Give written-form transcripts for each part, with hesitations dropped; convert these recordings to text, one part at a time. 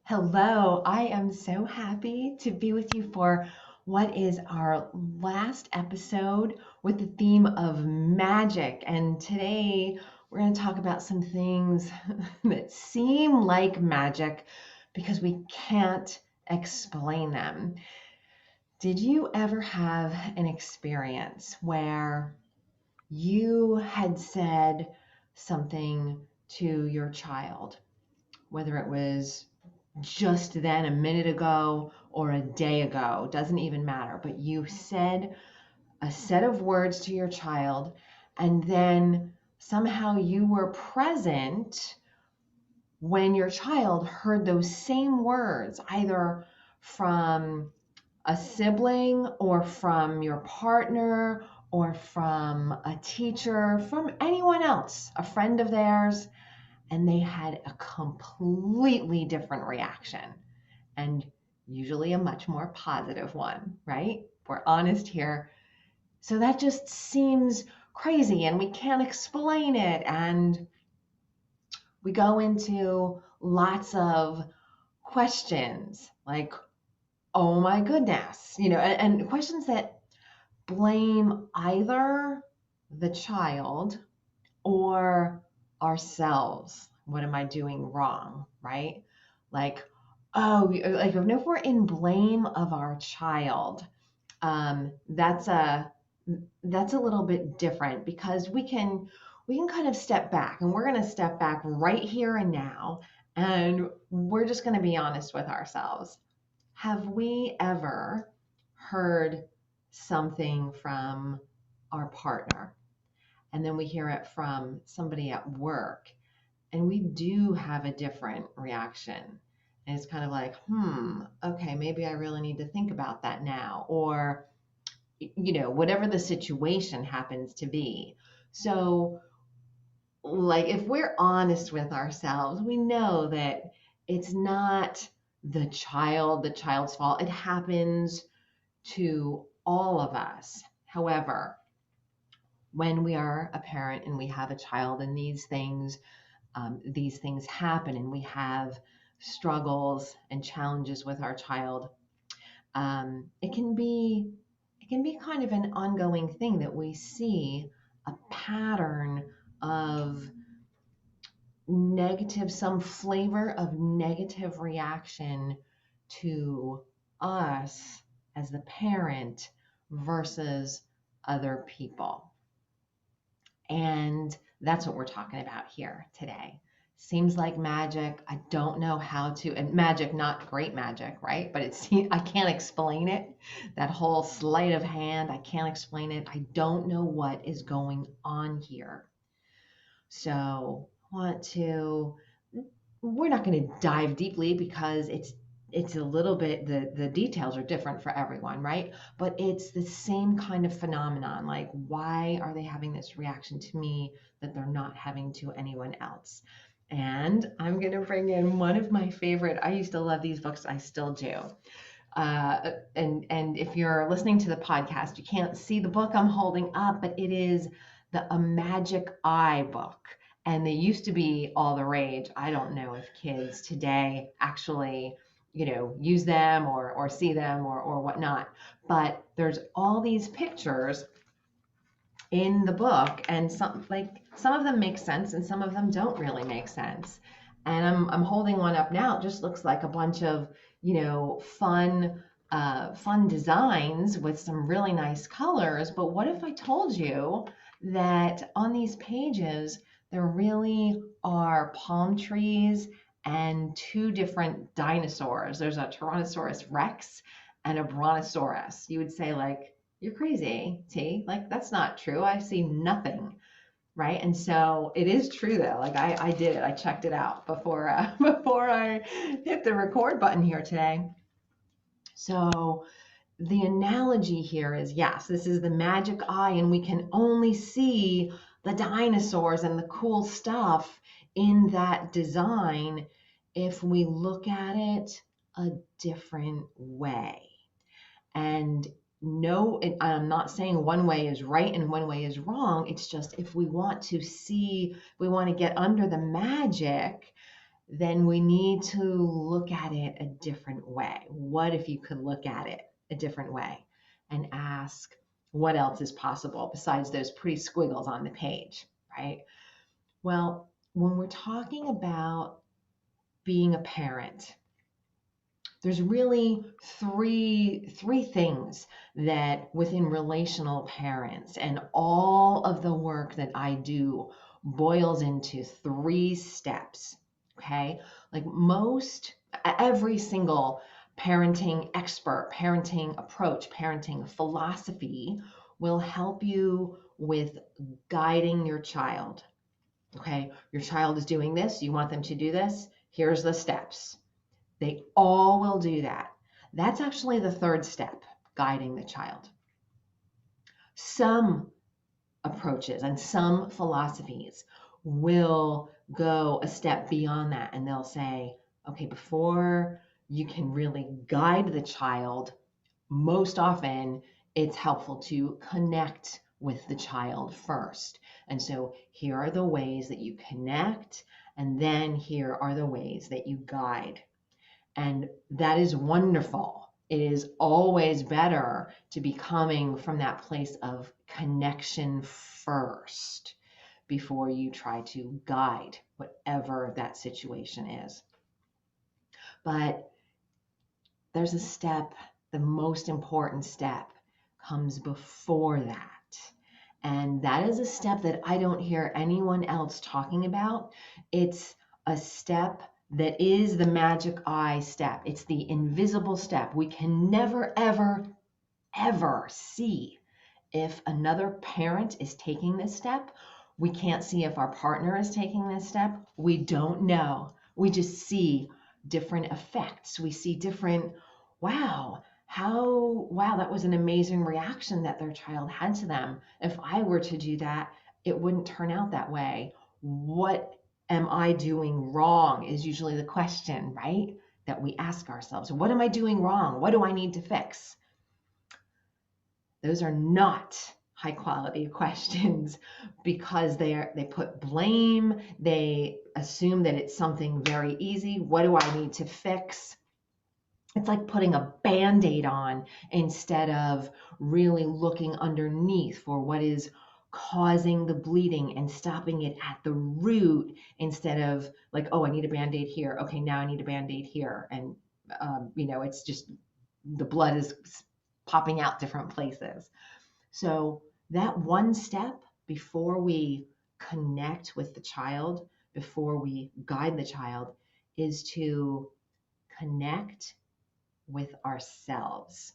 Hello, I am so happy to be with you for what is our last episode with the theme of magic. And today we're going to talk about some things that seem like magic because we can't explain them. Did you ever have an experience where you had said something to your child, whether it was just then, a minute ago, or a day ago, doesn't even matter. But you said a set of words to your child, and then somehow you were present when your child heard those same words, either from a sibling or from your partner or from a teacher, from anyone else, a friend of theirs, and they had a completely different reaction, and usually a much more positive one, right? We're honest here. So that just seems crazy and we can't explain it. And we go into lots of questions like, oh my goodness, and questions that blame either the child or ourselves. What am I doing wrong, right? Like, oh, like if we're in blame of our child, that's a little bit different because we can kind of step back, and we're going to step back right here and now, and we're just going to be honest with ourselves. Have we ever heard something from our partner, and then we hear it from somebody at work, and we do have a different reaction? And it's kind of like, okay, maybe I really need to think about that now, or, whatever the situation happens to be. So, like, if we're honest with ourselves, we know that it's not the child's fault. It happens to all of us. However, when we are a parent and we have a child and these things happen and we have struggles and challenges with our child, it can be kind of an ongoing thing that we see a pattern of some flavor of negative reaction to us as the parent versus other people. And that's what we're talking about here today. Seems like magic. I don't know how to, and magic, not great magic, right? But I can't explain it. That whole sleight of hand, I can't explain it. I don't know what is going on here. So we're not going to dive deeply because it's a little bit, the details are different for everyone, right? But it's the same kind of phenomenon. Like, why are they having this reaction to me that they're not having to anyone else? And I'm going to bring in one of my favorite, I used to love these books, I still do. And if you're listening to the podcast, you can't see the book I'm holding up, but it is A Magic Eye book. And they used to be all the rage. I don't know if kids today actually, use them or see them or whatnot. But there's all these pictures in the book, and some of them make sense and some of them don't really make sense. And I'm holding one up now. It just looks like a bunch of, fun designs with some really nice colors. But what if I told you that on these pages there really are palm trees and two different dinosaurs? There's a Tyrannosaurus Rex and a Brontosaurus. You would say, like, you're crazy, T. Like, that's not true. I see nothing, right? And so it is true, though. Like, I did it. I checked it out before before I hit the record button here today. So the analogy here is, yes, this is the magic eye, and we can only see the dinosaurs and the cool stuff in that design if we look at it a different way. And no, I'm not saying one way is right and one way is wrong. It's just, if we want to get under the magic, then we need to look at it a different way. What if you could look at it a different way and ask what else is possible besides those pretty squiggles on the page, right? Well, when we're talking about being a parent, there's really three things that within relational parents, and all of the work that I do boils into three steps. Okay, like every single parenting expert, parenting approach, parenting philosophy will help you with guiding your child. Okay, your child is doing this, you want them to do this, here's the steps. They all will do that. That's actually the third step, guiding the child. Some approaches and some philosophies will go a step beyond that, and they'll say, okay, before you can really guide the child, most often it's helpful to connect with the child first. And so here are the ways that you connect, and then here are the ways that you guide. And that is wonderful. It is always better to be coming from that place of connection first before you try to guide whatever that situation is. But there's a step, the most important step comes before that. And that is a step that I don't hear anyone else talking about. It's a step that is the magic eye step. It's the invisible step. We can never, ever, ever see if another parent is taking this step. We can't see if our partner is taking this step. We don't know. We just see different effects. We see different, wow, wow, that was an amazing reaction that their child had to them. If I were to do that, it wouldn't turn out that way. What am I doing wrong is usually the question, right? That we ask ourselves. What am I doing wrong? What do I need to fix? Those are not high quality questions because they put blame, they assume that it's something very easy. What do I need to fix? It's like putting a band-aid on instead of really looking underneath for what is causing the bleeding and stopping it at the root instead of like, oh, I need a band-aid here. Okay, now I need a band-aid here. And, it's just the blood is popping out different places. So that one step before we connect with the child, before we guide the child, is to connect with ourselves.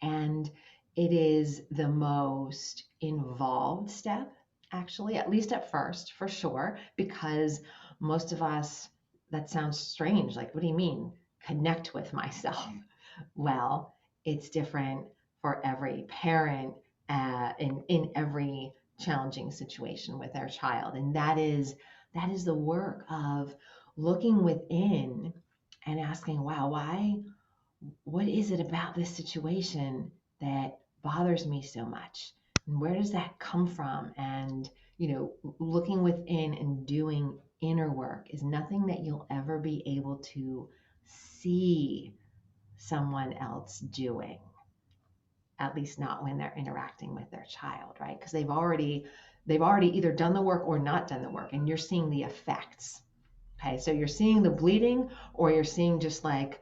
And it is the most involved step, actually, at least at first, for sure, because most of us, that sounds strange. Like, what do you mean, connect with myself? Well, it's different for every parent in every challenging situation with their child. And that is the work of looking within and asking, wow, what is it about this situation that bothers me so much? And where does that come from? And, looking within and doing inner work is nothing that you'll ever be able to see someone else doing, at least not when they're interacting with their child, right? Because they've already either done the work or not done the work, and you're seeing the effects. Okay, so you're seeing the bleeding, or you're seeing just like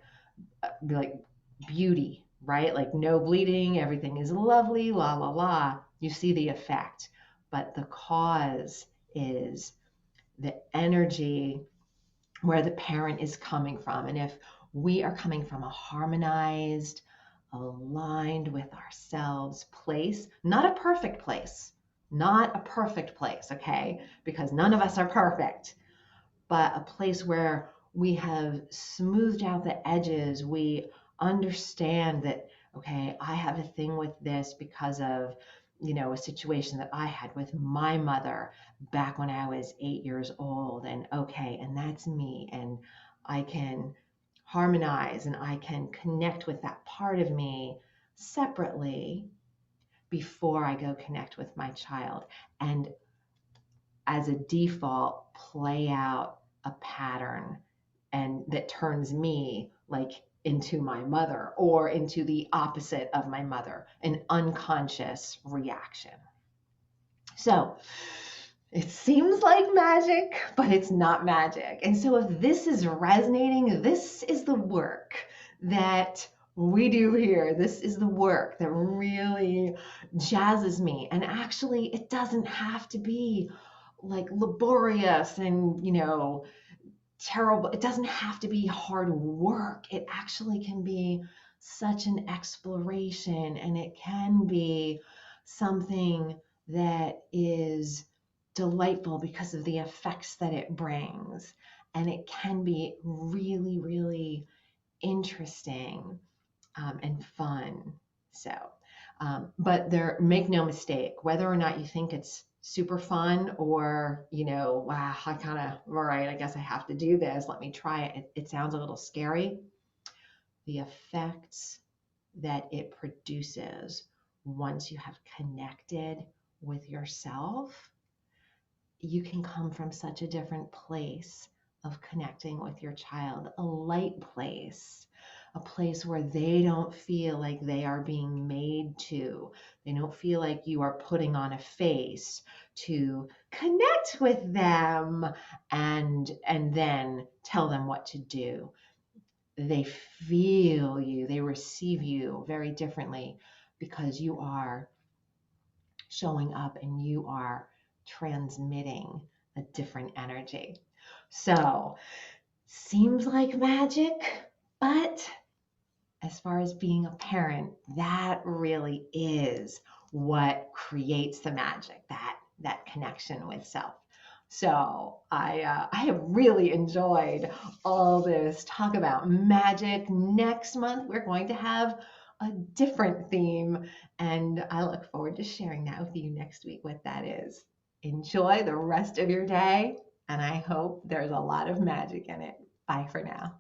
beauty, right? Like no bleeding, everything is lovely, la la la. You see the effect, but the cause is the energy where the parent is coming from. And if we are coming from a harmonized, aligned with ourselves place, not a perfect place, not a perfect place, okay? Because none of us are perfect, but a place where we have smoothed out the edges. We understand that, okay, I have a thing with this because of, a situation that I had with my mother back when I was 8 years old. And okay, and that's me. And I can harmonize and I can connect with that part of me separately before I go connect with my child. And as a default, play out a pattern and that turns me like into my mother or into the opposite of my mother, an unconscious reaction. So it seems like magic, but it's not magic. And so if this is resonating, this is the work that we do here. This is the work that really jazzes me. And actually, it doesn't have to be like laborious and, terrible. It doesn't have to be hard work. It actually can be such an exploration, and it can be something that is delightful because of the effects that it brings. And it can be really, really interesting and fun. So, but make no mistake, whether or not you think it's super fun or, wow, I kind of, all right, I guess I have to do this. Let me try it. It sounds a little scary. The effects that it produces once you have connected with yourself, you can come from such a different place of connecting with your child, a light place, a place where they don't feel like they are being made to. They don't feel like you are putting on a face to connect with them and then tell them what to do. They feel you, they receive you very differently because you are showing up and you are transmitting a different energy. So, seems like magic, but as far as being a parent, that really is what creates the magic, that connection with self. So I have really enjoyed all this talk about magic. Next month, we're going to have a different theme, and I look forward to sharing that with you next week, what that is. Enjoy the rest of your day, and I hope there's a lot of magic in it. Bye for now.